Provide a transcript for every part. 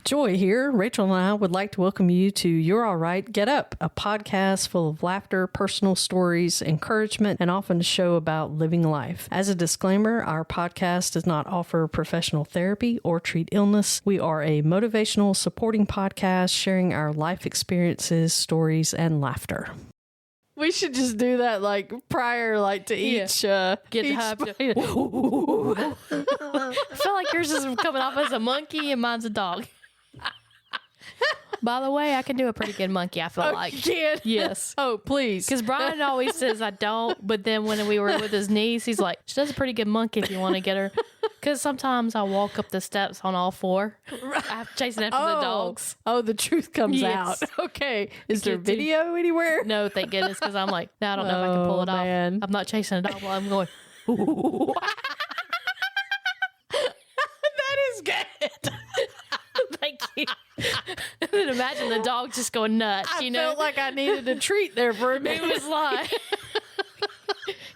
Joy here. Rachel and I would like to welcome you to You're All Right, Get Up, a podcast full of laughter, personal stories, encouragement, and often a show about living life. As a disclaimer, our podcast does not offer professional therapy or treat illness. We are a motivational, supporting podcast sharing our life experiences, stories, and laughter. We should just do that prior to each get hyped. I feel like yours is coming off as a monkey and mine's a dog. By the way, I can do a pretty good monkey, I feel like. You can? Yes. Oh, please. Because Brian always says I don't, but then when we were with his niece, he's like, she does a pretty good monkey if you want to get her. Because sometimes I walk up the steps on all four. I'm chasing after the dogs. Oh, the truth comes out. Okay. Is there video anywhere? No, thank goodness, because I'm like, no, I don't know if I can pull it off. I'm not chasing a dog while I'm going, ooh. That is good. Thank you. And then imagine the dog just going nuts, I felt like I needed a treat there for a minute. It was like,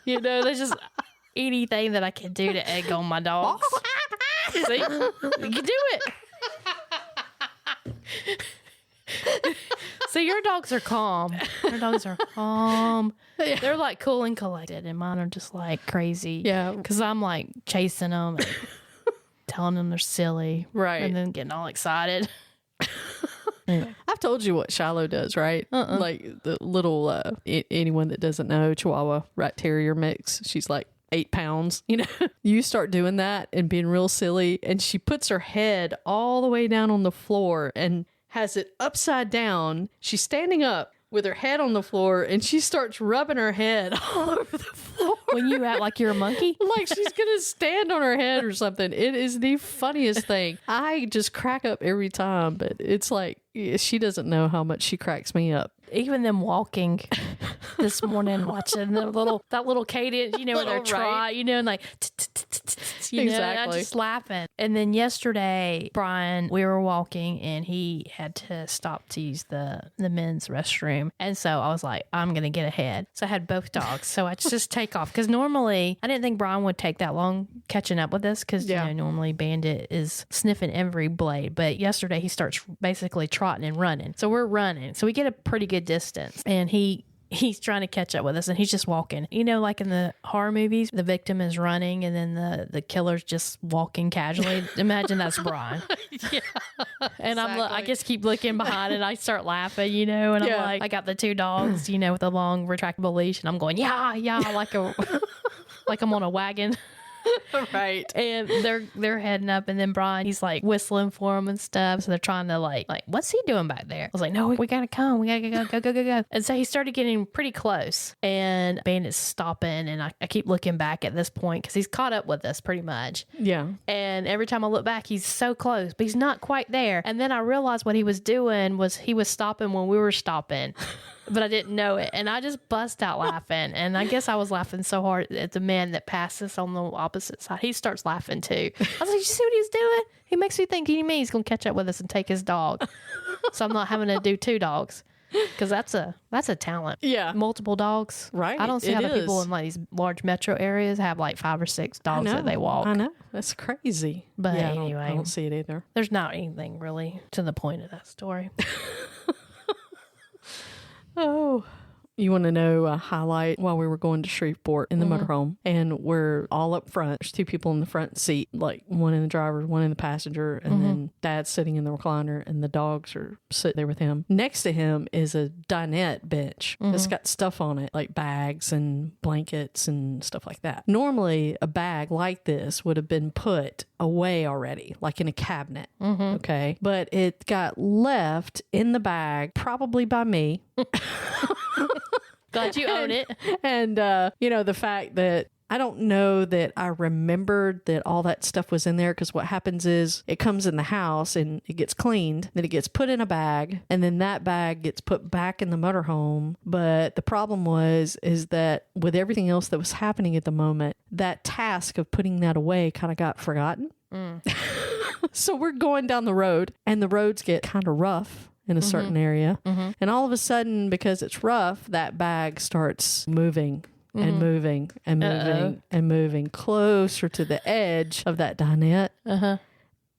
there's just anything that I can do to egg on my dogs. See? You can do it. See, your dogs are calm. Your dogs are calm. Yeah. They're like cool and collected, and mine are just like crazy. Yeah. Because I'm like chasing them and telling them they're silly. Right. And then getting all excited. Anyway. I've told you what Shiloh does, right? Like the little, anyone that doesn't know, Chihuahua Rat Terrier mix. She's like 8 pounds, You start doing that and being real silly, and she puts her head all the way down on the floor and has it upside down. She's standing up with her head on the floor, and she starts rubbing her head all over the floor. When you act like you're a monkey? Like she's going to stand on her head or something. It is the funniest thing. I just crack up every time, but it's like she doesn't know how much she cracks me up. Even them walking this morning, watching that little cadence, where they're trying, and like, I'm just laughing. And then yesterday, Brian, we were walking and he had to stop to use the men's restroom. And so I was like, I'm going to get ahead. So I had both dogs. So I just take off. Because normally, I didn't think Brian would take that long catching up with us. Because, normally Bandit is sniffing every blade. But yesterday, he starts basically trotting and running. So we're running. So we get a pretty good distance. And he's trying to catch up with us, and he's just walking. Like in the horror movies, the victim is running and then the killer's just walking casually. Imagine that's Brian. Yeah, and exactly. I just keep looking behind and I start laughing, and I'm like, I got the two dogs, with a long retractable leash, and I'm going, yeah, like I'm on a wagon. Right. And they're heading up, and then Brian, he's like whistling for them and stuff. So they're trying to like, what's he doing back there? I was like, no, we gotta come. We gotta go. And so he started getting pretty close, and Bandit's stopping, and I keep looking back at this point because he's caught up with us pretty much. Yeah. And every time I look back, he's so close, but he's not quite there. And then I realized what he was doing was he was stopping when we were stopping. But I didn't know it. And I just bust out laughing. And I guess I was laughing so hard at the man that passed us on the opposite side. He starts laughing too. I was like, you see what he's doing? He makes me think he's going to catch up with us and take his dog. So I'm not having to do two dogs. Because that's a talent. Yeah. Multiple dogs. Right. I don't see how the people in these large metro areas have 5 or 6 dogs that they walk. I know. That's crazy. But anyway. I don't see it either. There's not anything really to the point of that story. Oh, you want to know a highlight while we were going to Shreveport in the motorhome, and we're all up front. There's 2 people in the front seat, like one in the driver, one in the passenger, and then Dad's sitting in the recliner, and the dogs are sitting there with him. Next to him is a dinette bench that's got stuff on it, like bags and blankets and stuff like that. Normally, a bag like this would have been put away already, like in a cabinet, okay? But it got left in the bag, probably by me. Glad you own it. And, the fact that I don't know that I remembered that all that stuff was in there, because what happens is it comes in the house and it gets cleaned, then it gets put in a bag, and then that bag gets put back in the motorhome. But the problem is that with everything else that was happening at the moment, that task of putting that away kind of got forgotten. So we're going down the road, and the roads get kind of rough in a certain area. And all of a sudden, because it's rough, that bag starts moving and moving and moving and moving closer to the edge of that dinette.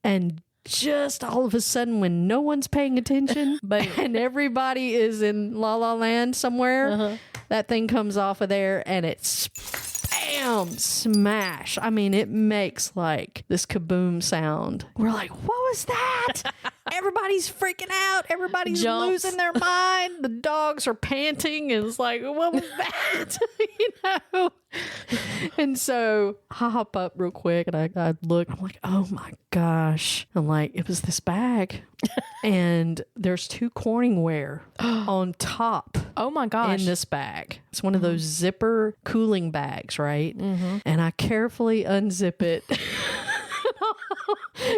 And just all of a sudden when no one's paying attention and everybody is in La La Land somewhere, that thing comes off of there and it's bam, smash. I mean, it makes like this kaboom sound. We're like, what was that? Everybody's freaking out. Everybody's losing their mind. The dogs are panting. And it's like, what was that? You know? And so I hop up real quick and I look. I'm like, oh my gosh. I'm like, it was this bag. And there's 2 Corningware on top. Oh my gosh. In this bag. It's one of those zipper cooling bags, right? And I carefully unzip it.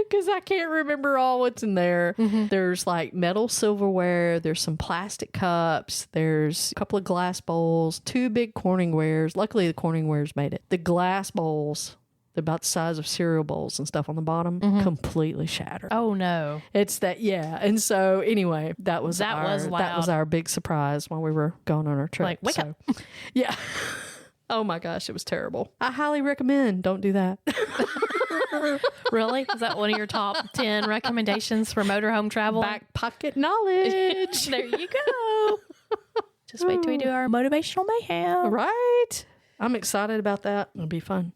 Because I can't remember all what's in there. There's like metal silverware. There's some plastic cups. There's a couple of glass bowls. 2 big Corningwares. Luckily, the Corningwares made it. The glass bowls, they're about the size of cereal bowls and stuff on the bottom, completely shattered. Oh no! It's that, yeah. And so anyway, that was our big surprise while we were going on our trip. Like, wake up! Yeah. Oh my gosh, it was terrible. I highly recommend don't do that. Really? Is that one of your top 10 recommendations for motorhome travel? Back pocket knowledge. There you go. Just wait till we do our motivational mayhem. Right. I'm excited about that. It'll be fun.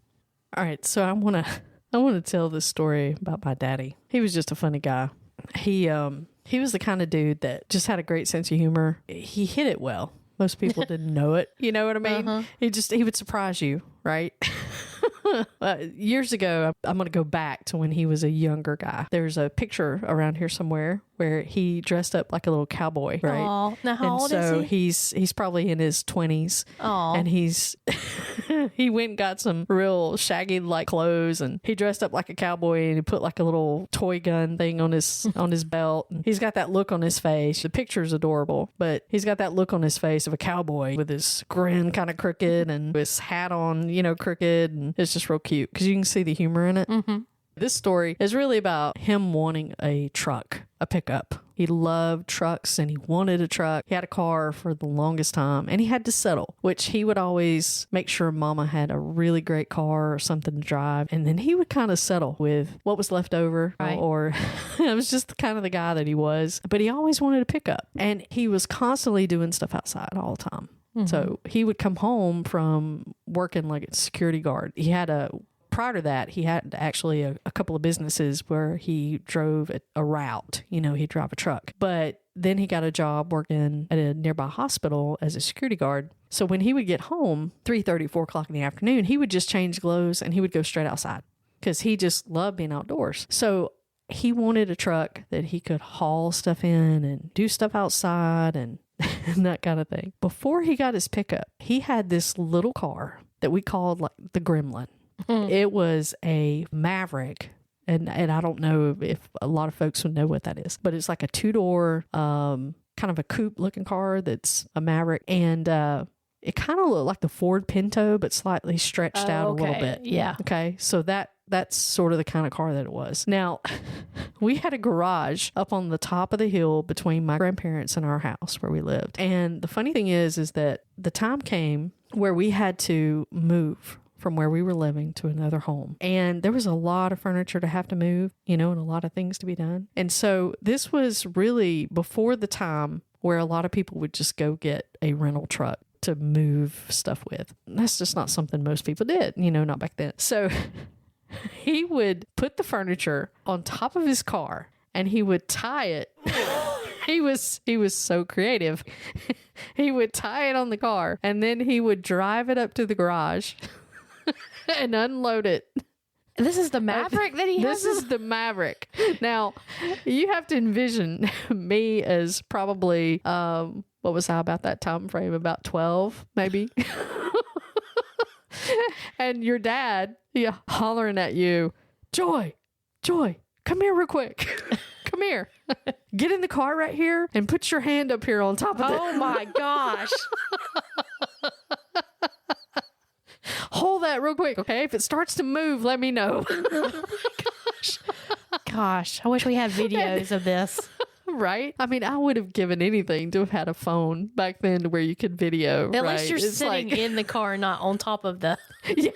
All right. So I want to tell this story about my daddy. He was just a funny guy. He was the kind of dude that just had a great sense of humor. He hit it well. Most people didn't know it. You know what I mean? He would surprise you, right? Years ago, I'm going to go back to when he was a younger guy. There's a picture around here somewhere where he dressed up like a little cowboy, right? Aww. Now how old is he? He's probably in his 20s. Aww. And he went and got some real shaggy like clothes, and he dressed up like a cowboy, and he put like a little toy gun thing on his belt. And he's got that look on his face. The picture's adorable, but he's got that look on his face of a cowboy with his grin kind of crooked and his hat on, crooked, and it's just real cute because you can see the humor in it. This story is really about him wanting a truck, a pickup. He loved trucks and he wanted a truck. He had a car for the longest time and he had to settle, which he would always make sure mama had a really great car or something to drive. And then he would kind of settle with what was left over, right. Or it was just kind of the guy that he was. But he always wanted a pickup and he was constantly doing stuff outside all the time. So he would come home from working like a security guard. Prior to that, he had actually a couple of businesses where he drove a route. He'd drive a truck. But then he got a job working at a nearby hospital as a security guard. So when he would get home, 3:30, 4 o'clock in the afternoon, he would just change clothes and he would go straight outside because he just loved being outdoors. So he wanted a truck that he could haul stuff in and do stuff outside and that kind of thing. Before he got his pickup, he had this little car that we called like the Gremlin. It was a Maverick. And I don't know if a lot of folks would know what that is, but it's like a 2-door, kind of a coupe looking car that's a Maverick. And it kind of looked like the Ford Pinto, but slightly stretched out a little bit. Yeah. Okay. So that's sort of the kind of car that it was. Now, we had a garage up on the top of the hill between my grandparents and our house where we lived. And the funny thing is that the time came where we had to move from where we were living to another home. And there was a lot of furniture to have to move, and a lot of things to be done. And so this was really before the time where a lot of people would just go get a rental truck to move stuff with. That's just not something most people did, not back then. So he would put the furniture on top of his car and he would tie it. He was so creative. He would tie it on the car and then he would drive it up to the garage and unload it. This is the Maverick that he has? This is the Maverick. Now, you have to envision me as probably, what was I about that time frame? About 12, maybe? And your dad, hollering at you, Joy, come here real quick. Come here. Get in the car right here and put your hand up here on top of it. Oh my gosh. Hold that real quick, okay? If it starts to move, let me know. Oh my gosh, I wish we had videos of this. Right? I mean, I would have given anything to have had a phone back then to where you could video. At right? least you're sitting in the car, not on top of the. Yeah,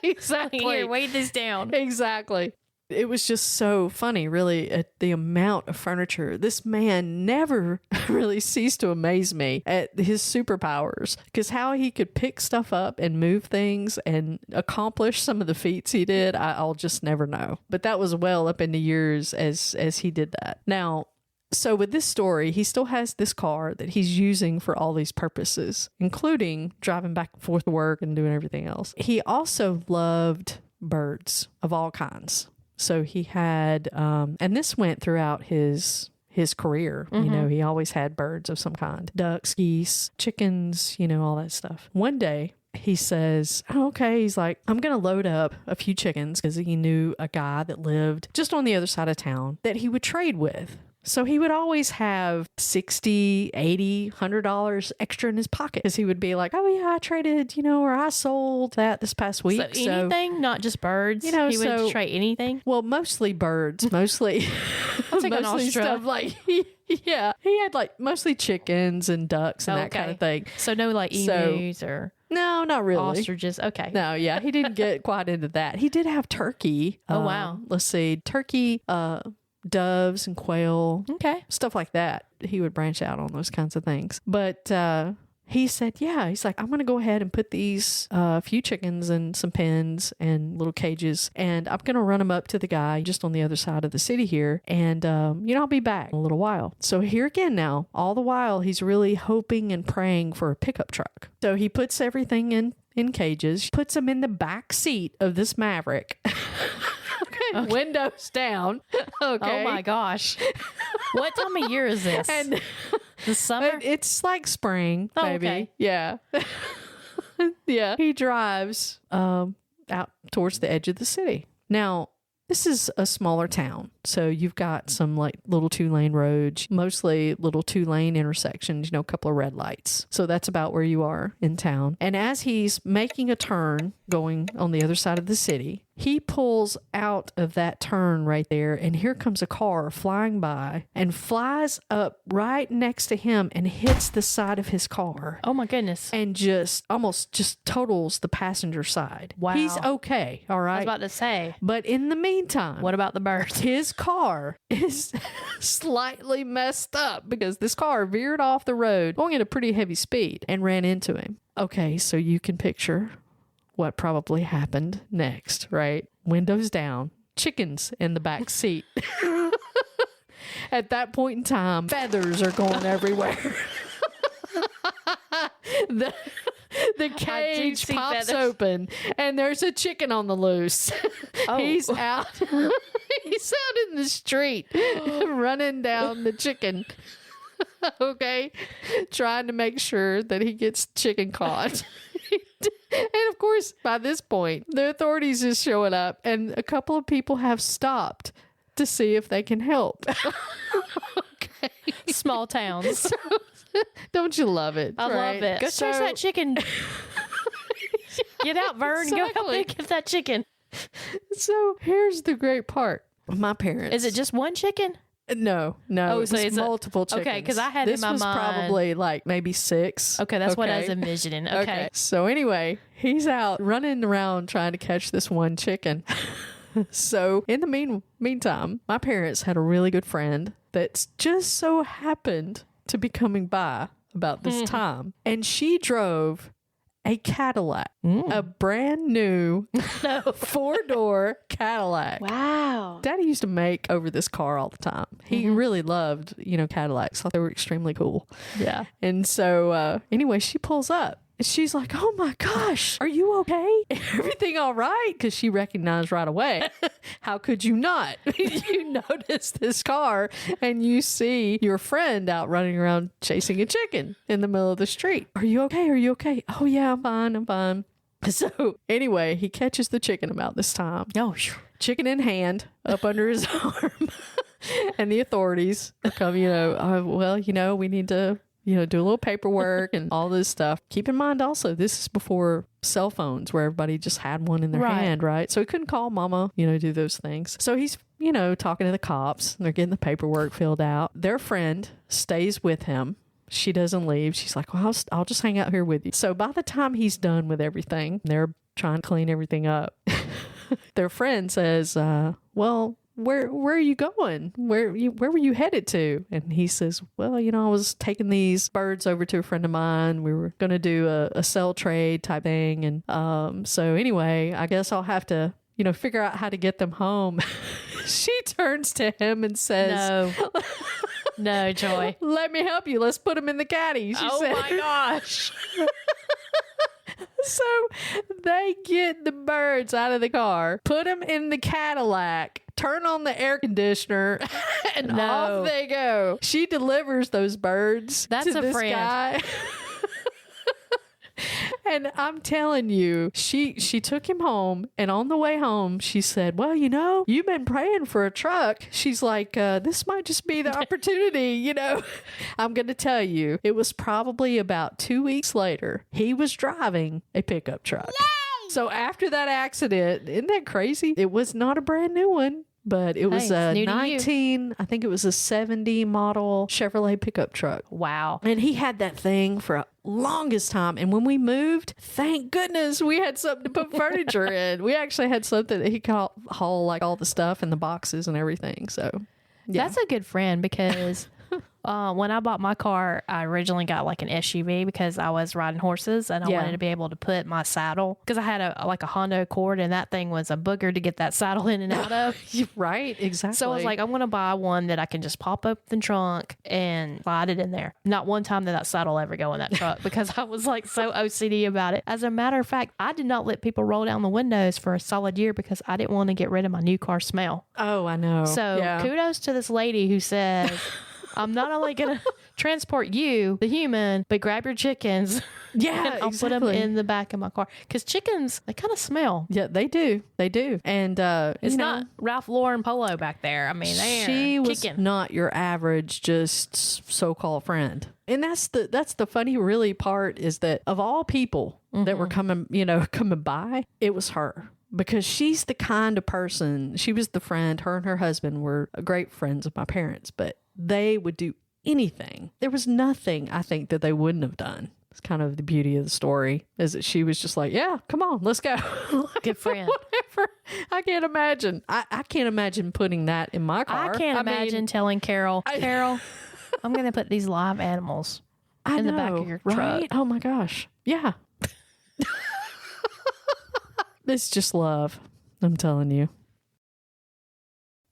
exactly. Here, weigh this down. Exactly. it was just so funny, really, at the amount of furniture. This man never really ceased to amaze me at his superpowers, because how he could pick stuff up and move things and accomplish some of the feats he did, I'll just never know. But that was well up in the years as he did that. Now, so with this story, he still has this car that he's using for all these purposes, including driving back and forth to work and doing everything else. He also loved birds of all kinds. So he had, and this went throughout his career. You know, he always had birds of some kind, ducks, geese, chickens, you know, all that stuff. One day he says, oh, okay, he's like, I'm going to load up a few chickens, because he knew a guy that lived just on the other side of town that he would trade with. So he would always have $60, $80, $100 extra in his pocket, because he would be like, oh yeah, I traded, you know, or I sold that this past week. So anything, not just birds? You know, he would trade anything? Well, mostly birds, mostly. That's like mostly stuff like, yeah, he had like mostly chickens and ducks and that kind of thing. So no like emus or... No, not really. Ostriches. Okay. No, yeah, he didn't get quite into that. He did have turkey. Oh, wow. Let's see, turkey, doves and quail, stuff like that. He would branch out on those kinds of things. But he said, yeah, he's like, I'm going to go ahead and put these few chickens in some pens and little cages, and I'm going to run them up to the guy just on the other side of the city here, and you know, I'll be back in a little while. So here again now, all the while he's really hoping and praying for a pickup truck. So he puts everything in cages, puts them in the back seat of this Maverick. Okay. Windows down. Okay. Oh my gosh. What time of year is this? And the summer? It's like spring, baby. Okay. Yeah. Yeah. He drives out towards the edge of the city. Now, this is a smaller town, so you've got some like little 2-lane roads, mostly little 2-lane intersections, you know, a couple of red lights. So that's about where you are in town. And as he's making a turn going on the other side of the city, he pulls out of that turn right there, and here comes a car flying by and flies up right next to him and hits the side of his car. Oh my goodness. And just almost just totals the passenger side. Wow. He's okay, all right? I was about to say. But in the meantime, what about the birds? His car is slightly messed up because this car veered off the road going at a pretty heavy speed and ran into him. Okay, so you can picture what probably happened next, right? Windows down, chickens in the back seat. At that point in time, feathers are going everywhere. The cage pops open, and there's a chicken on the loose. Oh. He's out. He's out in the street, running down the chicken. Okay, trying to make sure that he gets chicken caught. And of course, by this point, the authorities is showing up, and a couple of people have stopped to see if they can help. Okay, small towns. So, don't you love it? I love it. Go chase that chicken. Get out, Vern. Exactly. Go help me get that chicken. So here's the great part. My parents. Is it just one chicken? No. Oh, so it's multiple chickens. Okay, because I had in my mind. This was probably like maybe 6. Okay, that's what I was envisioning. Okay. So anyway, he's out running around trying to catch this one chicken. So in the meantime, my parents had a really good friend that's just so happened to be coming by about this time. And she drove a Cadillac, a brand new 4-door Cadillac. Wow. Daddy used to make over this car all the time. He really loved, Cadillacs. Thought they were extremely cool. Yeah. And so anyway, she pulls up. She's like, oh my gosh, are you okay? Everything all right? Because she recognized right away. How could you not? You notice this car and you see your friend out running around chasing a chicken in the middle of the street. Are you okay? Are you okay? Oh yeah, I'm fine. So anyway, he catches the chicken about this time. Oh, chicken in hand up under his arm. And the authorities come, we need to do a little paperwork and all this stuff. Keep in mind also, this is before cell phones where everybody just had one in their hand, right? So he couldn't call mama, do those things. So he's, talking to the cops. They're getting the paperwork filled out. Their friend stays with him. She doesn't leave. She's like, well, I'll just hang out here with you. So by the time he's done with everything, they're trying to clean everything up. their friend says, well, where are you going? Where were you headed to? And he says, well, I was taking these birds over to a friend of mine. We were going to do a sell trade type thing. And so anyway, I guess I'll have to, figure out how to get them home. She turns to him and says, No, Joy. Let me help you. Let's put them in the caddy. She said. My gosh. So they get the birds out of the car, put them in the Cadillac, turn on the air conditioner, and off they go. She delivers those birds to this guy. And I'm telling you, she took him home, and on the way home, she said, well, you've been praying for a truck. She's like, this might just be the opportunity, I'm going to tell you, it was probably about 2 weeks later, he was driving a pickup truck. Yay! So after that accident, isn't that crazy? It was not a brand new one. But it was a 19, I think it was a 70 model Chevrolet pickup truck. Wow. And he had that thing for a longest time. And when we moved, thank goodness we had something to put furniture in. We actually had something that he could haul like all the stuff and the boxes and everything. So yeah. That's a good friend because when I bought my car, I originally got like an SUV because I was riding horses and I wanted to be able to put my saddle because I had a Honda Accord and that thing was a booger to get that saddle in and out of. Right, exactly. So I was like, I'm going to buy one that I can just pop up the trunk and slide it in there. Not one time did that saddle ever go in that truck because I was like so OCD about it. As a matter of fact, I did not let people roll down the windows for a solid year because I didn't want to get rid of my new car smell. Oh, I know. So kudos to this lady who says, I'm not only going to transport you, the human, but grab your chickens. Yeah, and I'll put them in the back of my car. Because chickens, they kind of smell. Yeah, they do. They do. And it's not Ralph Lauren Polo back there. I mean, she was not your average just so-called friend. And that's the funny really part is that of all people that were coming by, it was her. Because she's the kind of person, she was the friend, her and her husband were great friends of my parents, but they would do anything. There was nothing, I think, that they wouldn't have done. It's kind of the beauty of the story, is that she was just like, yeah, come on, let's go. Good friend. Whatever. I can't imagine. I can't imagine putting that in my car. I can't imagine telling Carol, I'm going to put these live animals in the back of your truck. Oh my gosh. Yeah. It's just love. I'm telling you.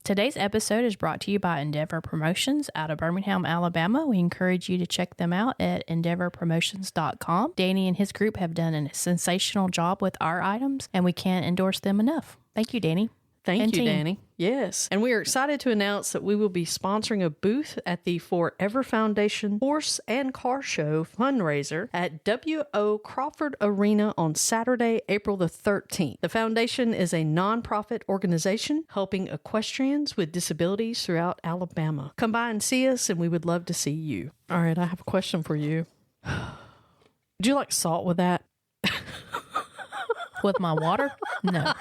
Today's episode is brought to you by Endeavor Promotions out of Birmingham, Alabama. We encourage you to check them out at endeavorpromotions.com. Danny and his group have done a sensational job with our items, and we can't endorse them enough. Thank you, Danny. Thank you, Danny. Yes. And we are excited to announce that we will be sponsoring a booth at the Forever Foundation Horse and Car Show fundraiser at W.O. Crawford Arena on Saturday, April the 13th. The foundation is a nonprofit organization helping equestrians with disabilities throughout Alabama. Come by and see us, and we would love to see you. All right, I have a question for you. Would you like salt with that? With my water? No.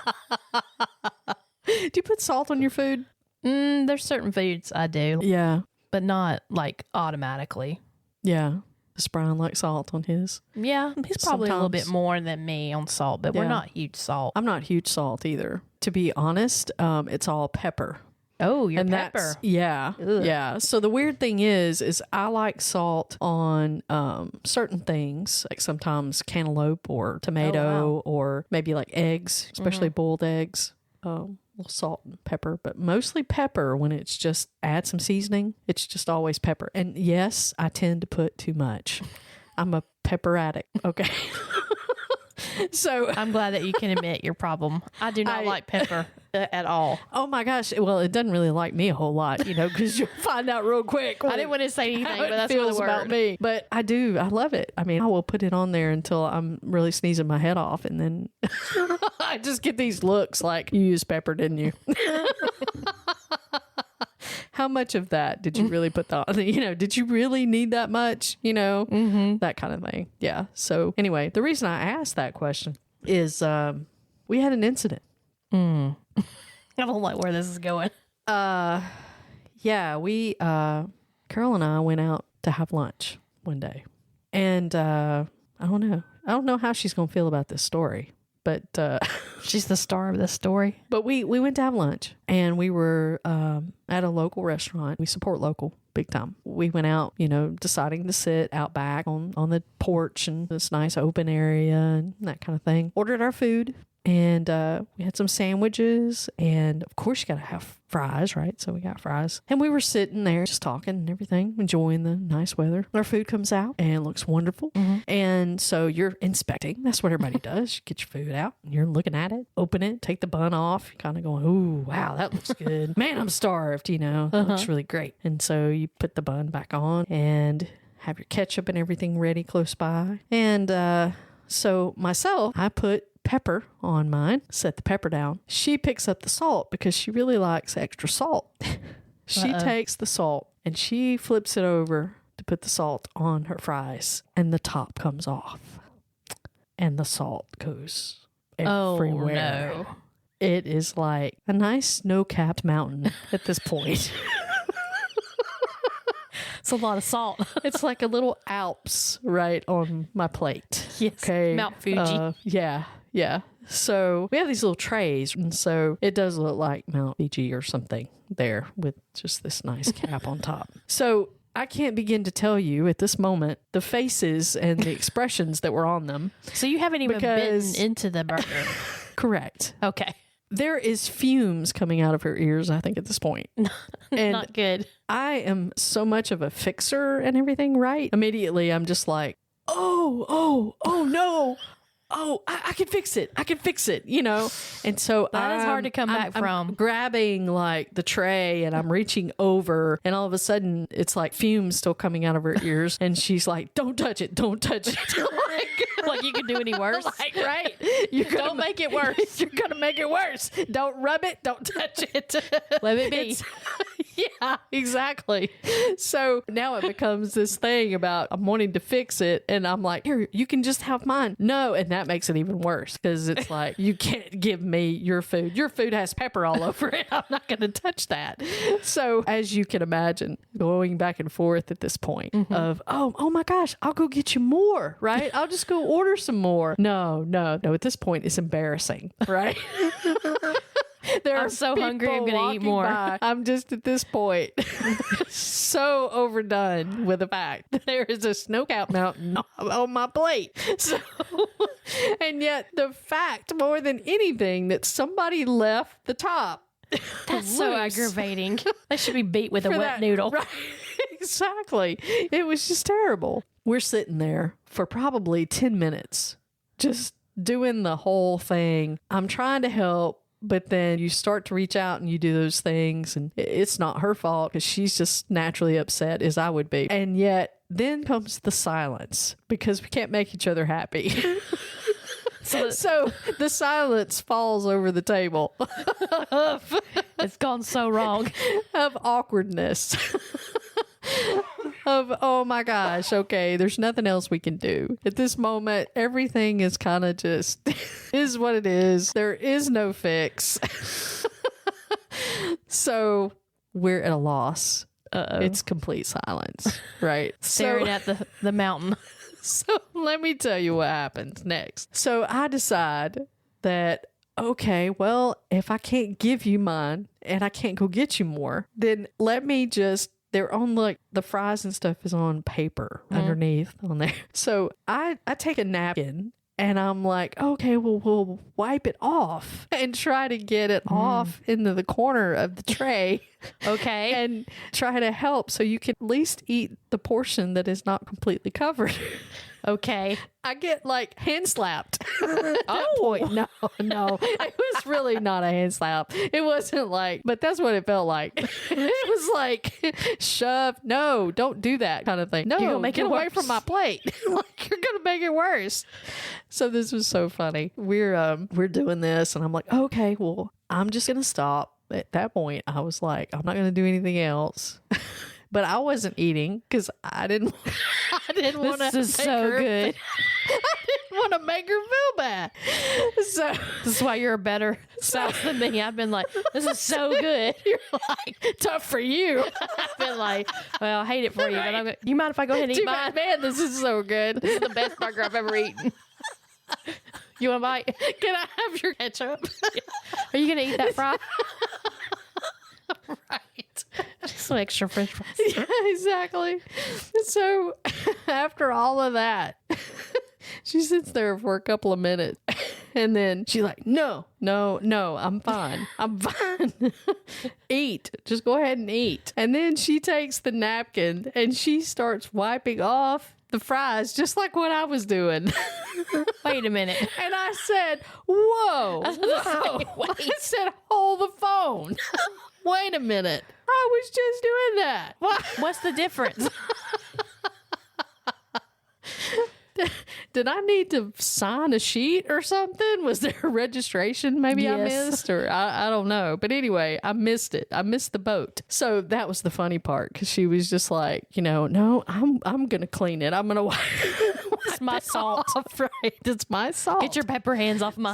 Do you put salt on your food? There's certain foods I do. Yeah. But not like automatically. Yeah. Does Brian like salt on his? Yeah. He's probably a little bit more than me on salt, but we're not huge salt. I'm not huge salt either. To be honest, it's all pepper. Oh, you're pepper. Yeah. Ugh. Yeah. So the weird thing is I like salt on certain things, like sometimes cantaloupe or tomato or maybe like eggs, especially boiled eggs. Little salt and pepper, but mostly pepper when it's just add some seasoning. It's just always pepper. And yes, I tend to put too much. I'm a pepper addict. Okay. So I'm glad that you can admit your problem. I do not like pepper at all. Oh my gosh. Well, it doesn't really like me a whole lot, because you'll find out real quick. I didn't want to say anything, but that's what it about me. But I do. I love it. I mean, I will put it on there until I'm really sneezing my head off. And then I just get these looks like, you used pepper, didn't you? How much of that did you really put on? Did you really need that much? That kind of thing. Yeah. So anyway, the reason I asked that question is we had an incident. I don't like where this is going. Yeah, we Carol and I went out to have lunch one day, and I don't know how she's gonna feel about this story, but she's the star of this story. But we went to have lunch, and we were at a local restaurant. We support local big time. We went out, deciding to sit out back on the porch and this nice open area and that kind of thing. Ordered our food. And we had some sandwiches, and of course you gotta have fries, right? So we got fries, and we were sitting there just talking and everything, enjoying the nice weather. Our food comes out and it looks wonderful. And so you're inspecting. That's what everybody does. You get your food out, and you're looking at it, open it, take the bun off, kind of going, "Ooh, wow, that looks good." Man, I'm starved. It looks really great. And so you put the bun back on and have your ketchup and everything ready close by. And so myself, I put pepper on mine, set the pepper down. She picks up the salt because she really likes extra salt. She takes the salt and she flips it over to put the salt on her fries, and the top comes off and the salt goes everywhere. Oh, no. It is like a nice snow-capped mountain at this point. It's a lot of salt. It's like a little Alps right on my plate. Yes. Okay. Mount Fuji. Yeah. So we have these little trays, and so it does look like Mount Fuji or something there with just this nice cap on top. So I can't begin to tell you at this moment the faces and the expressions that were on them. So you haven't even bitten into the burger. Correct. Okay. There is fumes coming out of her ears, I think, at this point. And not good. I am so much of a fixer and everything, right? Immediately, I'm just like, oh no. Oh, I can fix it. And so that is hard to come back from. I'm grabbing like the tray and I'm reaching over, and all of a sudden it's like fumes still coming out of her ears. And she's like, don't touch it. Like you could do any worse. Like, right. Don't make it worse. You're going to make it worse. Don't rub it. Don't touch it. Let it be. Yeah, exactly. So now it becomes this thing about I'm wanting to fix it, and I'm like, here, you can just have mine. No, and that makes it even worse because it's like, you can't give me your food. Your food has pepper all over it. I'm not going to touch that. So as you can imagine, going back and forth at this point of, oh my gosh, I'll go get you more, right? I'll just go order some more. No. At this point, it's embarrassing, right? I'm so hungry, I'm going to eat more. I'm just at this point so overdone with the fact that there is a snow-capped mountain on my plate. So, and yet the fact more than anything that somebody left the top. That's so aggravating. They should be beat with a wet noodle. Right. Exactly. It was just terrible. We're sitting there for probably 10 minutes just doing the whole thing. I'm trying to help. But then you start to reach out and you do those things, and it's not her fault because she's just naturally upset as I would be. And yet then comes the silence because we can't make each other happy. So the silence falls over the table. It's gone so wrong. Of awkwardness. Of, oh my gosh, okay, there's nothing else we can do. At this moment, everything is kind of just is what it is. There is no fix. So we're at a loss. It's complete silence, right? Staring at the mountain. So let me tell you what happens next. So I decide that, okay, well, if I can't give you mine and I can't go get you more, then let me just, they're on like the fries and stuff is on paper underneath on there. So I take a napkin and I'm like, okay, well, we'll wipe it off and try to get it off into the corner of the tray. Okay. And try to help so you can at least eat the portion that is not completely covered. Okay. I get like hand slapped at that point. No. It was really not a hand slap. It wasn't like, but that's what it felt like. It was like, shove, no, don't do that kind of thing. No, you're gonna make get it away worse. from my plate. Like, you're going to make it worse. So this was so funny. We're doing this and I'm like, okay, well, I'm just going to stop. At that point, I was like, I'm not going to do anything else. But I wasn't eating because I didn't want to. This is so good. I didn't want to make her feel bad. So this is why you're a better spouse than me. I've been like, this is so good. You're like, tough for you. I've been like, well, I hate it for you, but do you mind if I go ahead and eat mine? Man, this is so good. This is the best burger I've ever eaten. You want a bite? Can I have your ketchup? Are you going to eat that fry? Right. Just some extra french fries. Yeah, exactly. So after all of that, she sits there for a couple of minutes and then she's like, no, I'm fine. I'm fine. Eat. Just go ahead and eat. And then she takes the napkin and she starts wiping off the fries just like what I was doing. Wait a minute. And I said, whoa. I said, hold the phone. Wait a minute. I was just doing that. What's the difference? Did I need to sign a sheet or something? Was there a registration maybe I missed? Or I don't know. But anyway, I missed it. I missed the boat. So that was the funny part because she was just like, no, I'm going to clean it. I'm going to wipe It's my salt. off, right? It's my salt. Get your pepper hands off my...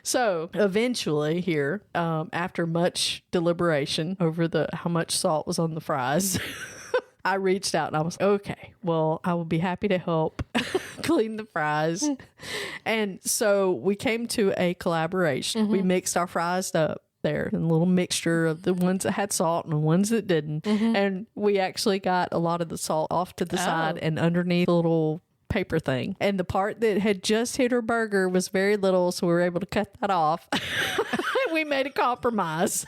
So eventually here, after much deliberation over how much salt was on the fries, I reached out and I was like, okay, well, I will be happy to help clean the fries. And so we came to a collaboration. Mm-hmm. We mixed our fries up there, a little mixture of the ones that had salt and the ones that didn't. Mm-hmm. And we actually got a lot of the salt off to the side and underneath the little paper thing. And the part that had just hit her burger was very little, so we were able to cut that off. We made a compromise.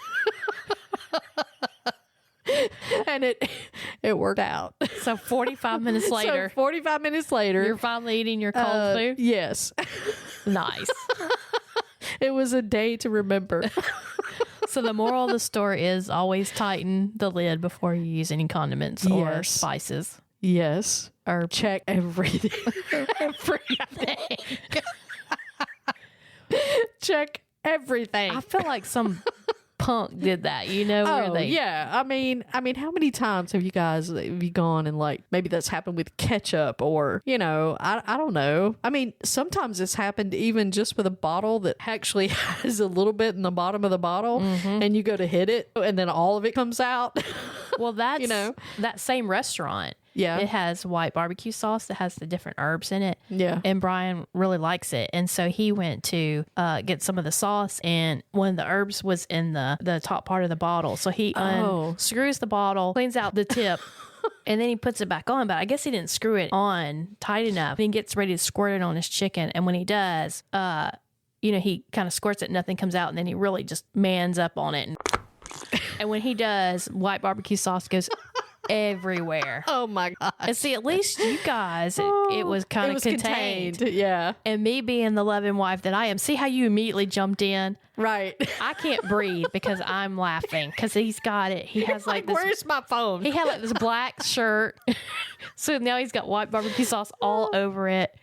And it worked out. So 45 minutes later. 45 minutes later. You're finally eating your cold food? Yes. Nice. It was a day to remember. So the moral of the story is always tighten the lid before you use any condiments or spices. Yes. Or check everything. Everything. Check everything. I feel like some punk did that, where they... yeah. I mean, how many times have you gone and like, maybe that's happened with ketchup or, I don't know. I mean, sometimes it's happened even just with a bottle that actually has a little bit in the bottom of the bottle and you go to hit it and then all of it comes out. Well, that's, that same restaurant. Yeah. It has white barbecue sauce that has the different herbs in it. Yeah. And Brian really likes it. And so he went to get some of the sauce, and one of the herbs was in the top part of the bottle. So he unscrews the bottle, cleans out the tip, and then he puts it back on. But I guess he didn't screw it on tight enough. He gets ready to squirt it on his chicken. And when he does, he kind of squirts it, nothing comes out. And then he really just mans up on it. And when he does, white barbecue sauce goes everywhere. Oh my God. And see, at least you guys, it was kind of contained. Yeah. And me being the loving wife that I am, see how you immediately jumped in? Right. I can't breathe because I'm laughing because he's got it. He has like this. Where's my phone? He had like this black shirt. So now he's got white barbecue sauce all over it.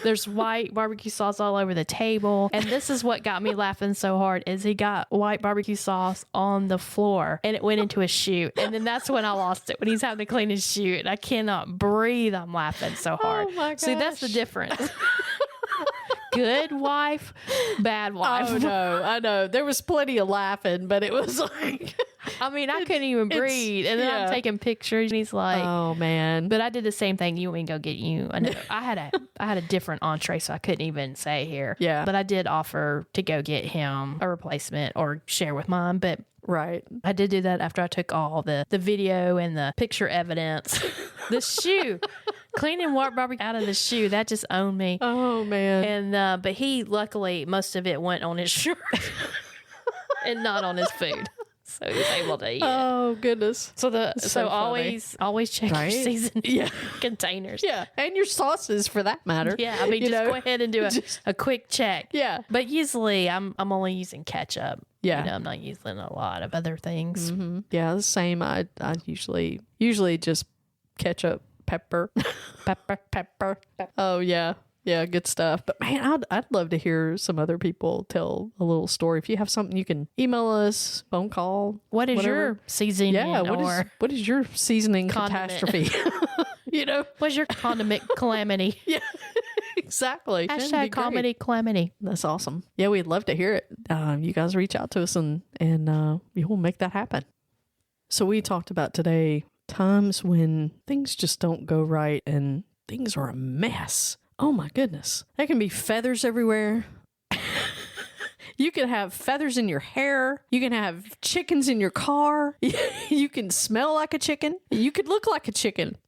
There's white barbecue sauce all over the table. And this is what got me laughing so hard is he got white barbecue sauce on the floor and it went into his shoe. And then that's when I lost it, when he's having to clean his shoe. And I cannot breathe. I'm laughing so hard. Oh my gosh. See, that's the difference. Good wife, bad wife. Oh no, I know. There was plenty of laughing, but it was like, I mean, I couldn't even breathe. And then I'm taking pictures and he's like, oh man. But I did the same thing. You want me to go get you another? I had a different entree, so I couldn't even say here. Yeah. But I did offer to go get him a replacement or share with mine. But right. I did do that after I took all the video and the picture evidence. The shoe. Cleaning white barbecue out of the shoe, that just owned me. Oh man. And but he, luckily, most of it went on his shirt and not on his food, so he was able to eat it. Oh goodness. So always check your seasoning containers. Yeah, and your sauces for that matter. Yeah, I mean, just go ahead and do a quick check. Yeah, but usually I'm only using ketchup. Yeah, I'm not using a lot of other things. Mm-hmm. Yeah, the same. I usually just ketchup. Pepper. Oh yeah, good stuff. But man, I'd love to hear some other people tell a little story. If you have something, you can email us, phone call. What is your seasoning? Yeah, what is your seasoning catastrophe? What's your condiment calamity? Yeah, exactly. Hashtag comedy calamity. That's awesome. Yeah, we'd love to hear it. You guys reach out to us and we'll make that happen. So we talked about today times when things just don't go right and things are a mess. Oh my goodness. There can be feathers everywhere. You can have feathers in your hair. You can have chickens in your car. You can smell like a chicken. You could look like a chicken.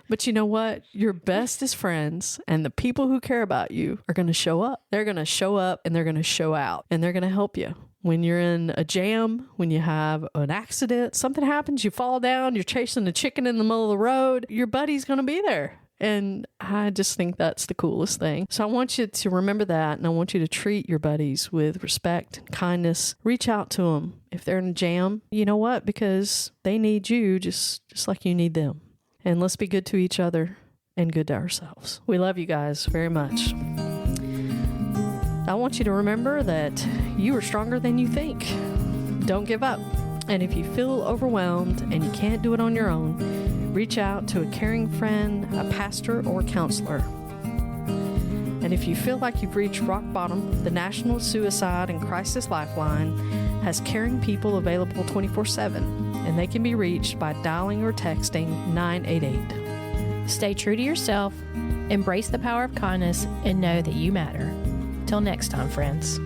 But you know what? Your bestest friends and the people who care about you are going to show up. They're going to show up and they're going to show out and they're going to help you. When you're in a jam, when you have an accident, something happens, you fall down, you're chasing a chicken in the middle of the road, your buddy's going to be there. And I just think that's the coolest thing. So I want you to remember that, and I want you to treat your buddies with respect and kindness. Reach out to them. If they're in a jam, you know what? Because they need you just like you need them. And let's be good to each other and good to ourselves. We love you guys very much. I want you to remember that you are stronger than you think. Don't give up. And if you feel overwhelmed and you can't do it on your own, reach out to a caring friend, a pastor, or counselor. And if you feel like you've reached rock bottom, the National Suicide and Crisis Lifeline has caring people available 24/7. And they can be reached by dialing or texting 988. Stay true to yourself, embrace the power of kindness, and know that you matter. Till next time, friends.